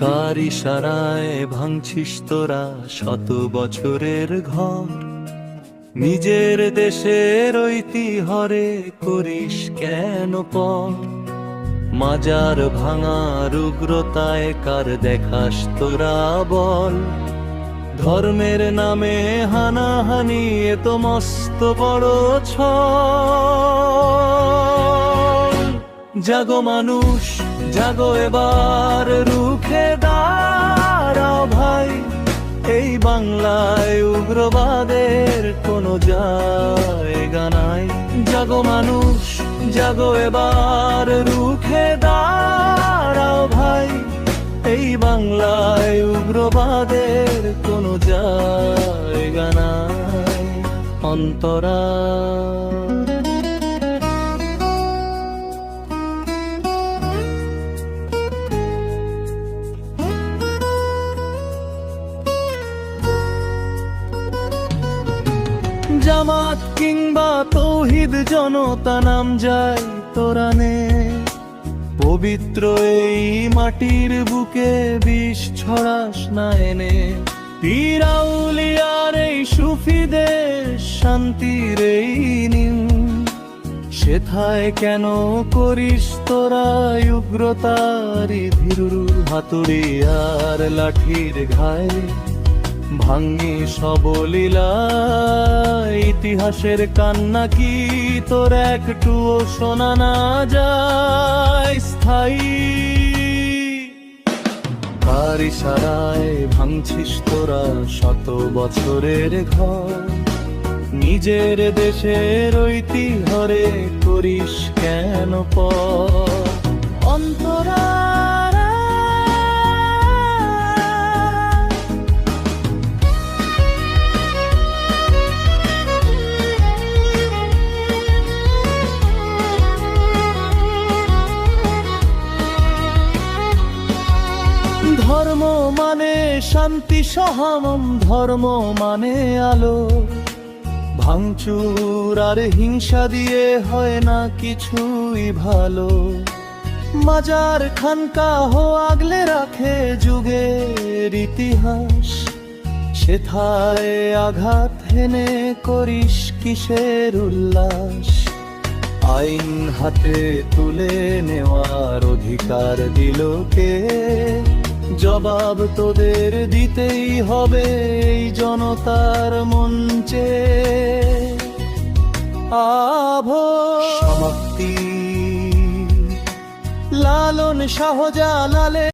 কার ইশারায় ভাঙছিস তোরা শত বছরের ঘর, নিজের দেশের ঐতিহ্যে করিস কেন পর? মাজার ভাঙার উগ্রতায় কার দেখাস তোরা বল? ধর্মের নামে হানাহানি এ তো মস্ত বড় ছল। জাগো মানুষ জাগো, এবার রুখে দাঁড়াও ভাই, এই বাংলায় উগ্রবাদের কোনো জায়গা নাই। জাগো মানুষ জাগো, এবার রুখে দাঁড়াও ভাই, এই বাংলায় উগ্রবাদের কোনো জায়গা নাই। অন্তরা জামাত কিংবা তৌহিদ জনতা নাম যায় তোরা নে, পবিত্র এই মাটির বুকে বিষ ছড়াস না এনে। পীর আউলিয়ার এই সুফিদের শান্তির এই নিম, সেথায় কেন করিস তোরা উগ্রতারি ভীরু? হাতুড়ি আর লাঠির ঘায় ভাঙি সবলীলা, ইতিহাসের কান্না কি তোর একটুও শোনা না যায় স্থায়ী? কার ইশারায় ভাঙছিস তোরা শত বছরের ঘর, নিজের দেশের ঐতিহ্যে করিস কেন পর? অন্তরা ধর্ম মানে শান্তি সহমম, ধর্ম মানে আলো। ভাঙচুর আর হিংসা দিয়ে হয় না কিছুই ভালো। মাজার খানকাহ আগলে রাখে যুগের ইতিহাস, সেথায় আঘাত হেনে করিস কিসের উল্লাস? আইন হাতে তুলে নেওয়ার অধিকার দিল কে? জবাব তোদের দিতেই হবে এই জনতার মঞ্চে। সমাপ্তি লালন শাহজালালে।